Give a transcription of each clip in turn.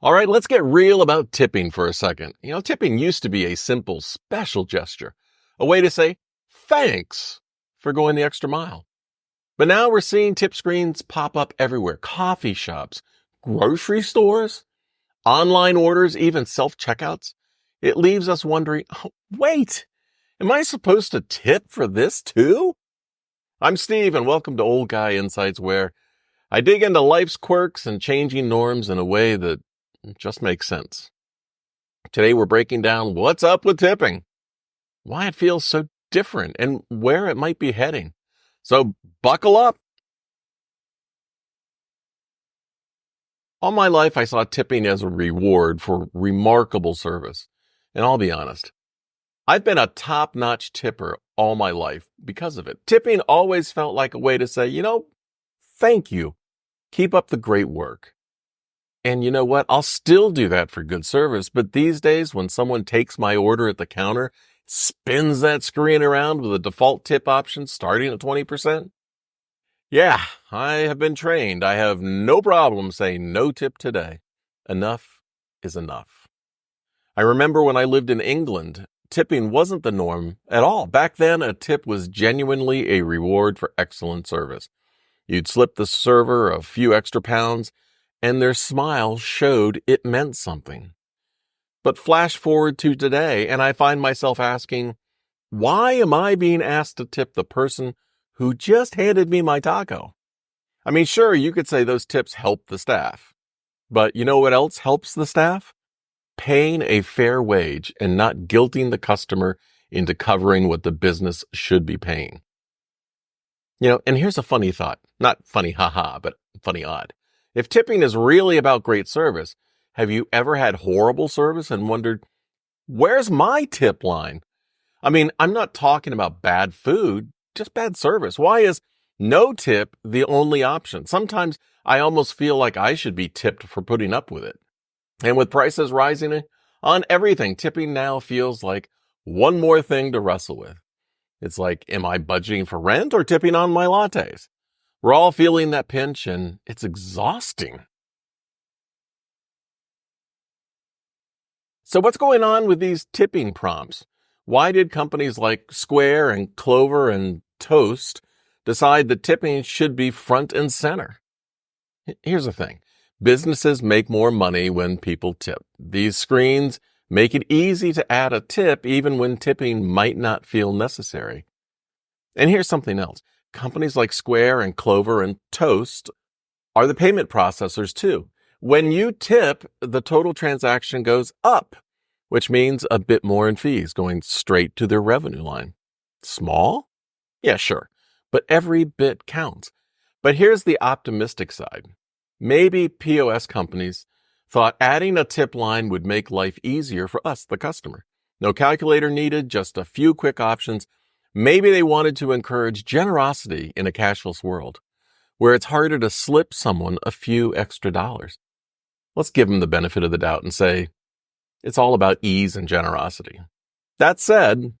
All right, let's get real about tipping for a second. Tipping used to be a simple, special gesture, a way to say thanks for going the extra mile. But now we're seeing tip screens pop up everywhere. Coffee shops, grocery stores, online orders, even self-checkouts. It leaves us wondering, wait, am I supposed to tip for this too? I'm Steve, and welcome to Old Guy Insights, where I dig into life's quirks and changing norms in a way that just makes sense. Today we're breaking down what's up with tipping, why it feels so different, and where it might be heading. So buckle up. All my life I saw tipping as a reward for remarkable service. And I'll be honest, I've been a top-notch tipper all my life because of it. Tipping always felt like a way to say, thank you. Keep up the great work. And you know what? I'll still do that for good service. But these days, when someone takes my order at the counter, spins that screen around with a default tip option starting at 20%. Yeah, I have been trained. I have no problem saying no tip today. Enough is enough. I remember when I lived in England, tipping wasn't the norm at all. Back then, a tip was genuinely a reward for excellent service. You'd slip the server a few extra pounds, and their smile showed it meant something. But flash forward to today, and I find myself asking, why am I being asked to tip the person who just handed me my taco? I mean, sure, you could say those tips help the staff. But you know what else helps the staff? Paying a fair wage and not guilting the customer into covering what the business should be paying. And here's a funny thought. Not funny haha, but funny odd. If tipping is really about great service, have you ever had horrible service and wondered, where's my tip line? I mean, I'm not talking about bad food, just bad service. Why is no tip the only option? Sometimes I almost feel like I should be tipped for putting up with it. And with prices rising on everything, tipping now feels like one more thing to wrestle with. It's like, am I budgeting for rent or tipping on my lattes? We're all feeling that pinch, and it's exhausting. So what's going on with these tipping prompts? Why did companies like Square and Clover and Toast decide that tipping should be front and center? Here's the thing. Businesses make more money when people tip. These screens make it easy to add a tip even when tipping might not feel necessary. And here's something else. Companies like Square and Clover and Toast are the payment processors too. When you tip, the total transaction goes up, which means a bit more in fees going straight to their revenue line. Small? Yeah, sure. But every bit counts. But here's the optimistic side. Maybe POS companies thought adding a tip line would make life easier for us, the customer. No calculator needed, just a few quick options. Maybe they wanted to encourage generosity in a cashless world, where it's harder to slip someone a few extra dollars. Let's give them the benefit of the doubt and say, it's all about ease and generosity. That said,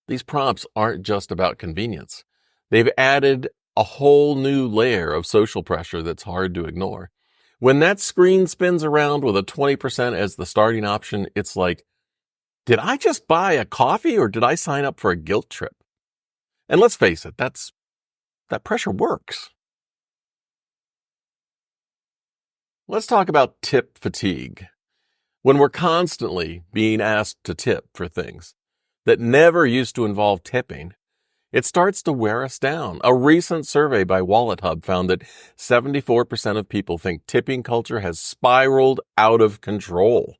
these prompts aren't just about convenience. They've added a whole new layer of social pressure that's hard to ignore. When that screen spins around with a 20% as the starting option, it's like, did I just buy a coffee or did I sign up for a guilt trip? And let's face it, that pressure works. Let's talk about tip fatigue. When we're constantly being asked to tip for things that never used to involve tipping, it starts to wear us down. A recent survey by WalletHub found that 74% of people think tipping culture has spiraled out of control.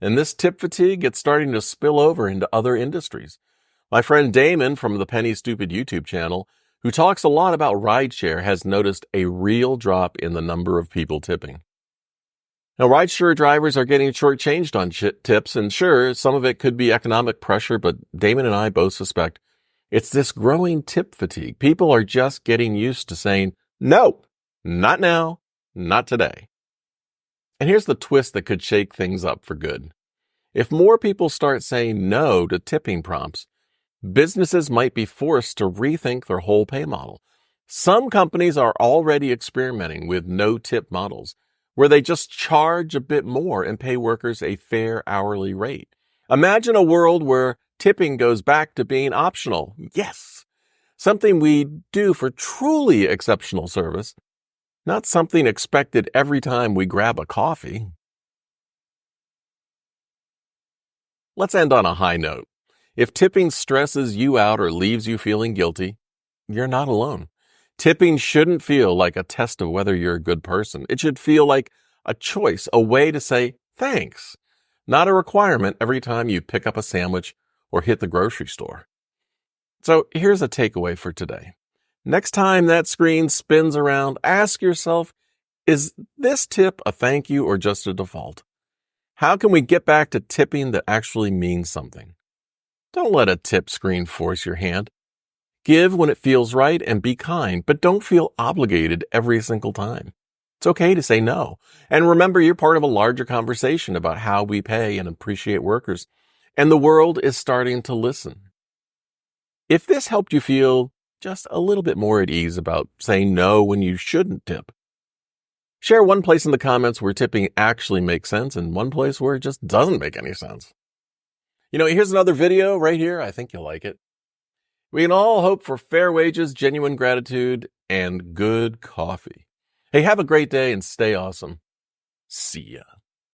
And this tip fatigue is starting to spill over into other industries. My friend Damon from the Penny Stupid YouTube channel, who talks a lot about rideshare, has noticed a real drop in the number of people tipping. Now, rideshare drivers are getting shortchanged on tips, and sure, some of it could be economic pressure, but Damon and I both suspect it's this growing tip fatigue. People are just getting used to saying, no, not now, not today. And here's the twist that could shake things up for good. If more people start saying no to tipping prompts, businesses might be forced to rethink their whole pay model. Some companies are already experimenting with no-tip models, where they just charge a bit more and pay workers a fair hourly rate. Imagine a world where tipping goes back to being optional. Yes, something we do for truly exceptional service, not something expected every time we grab a coffee. Let's end on a high note. If tipping stresses you out or leaves you feeling guilty, you're not alone. Tipping shouldn't feel like a test of whether you're a good person. It should feel like a choice, a way to say thanks, not a requirement every time you pick up a sandwich or hit the grocery store. So here's a takeaway for today. Next time that screen spins around, ask yourself, is this tip a thank you or just a default? How can we get back to tipping that actually means something? Don't let a tip screen force your hand. Give when it feels right and be kind, but don't feel obligated every single time. It's okay to say no. And remember, you're part of a larger conversation about how we pay and appreciate workers, and the world is starting to listen. If this helped you feel just a little bit more at ease about saying no when you shouldn't tip, share one place in the comments where tipping actually makes sense and one place where it just doesn't make any sense. Here's another video right here. I think you'll like it. We can all hope for fair wages, genuine gratitude, and good coffee. Hey, have a great day and stay awesome. See ya.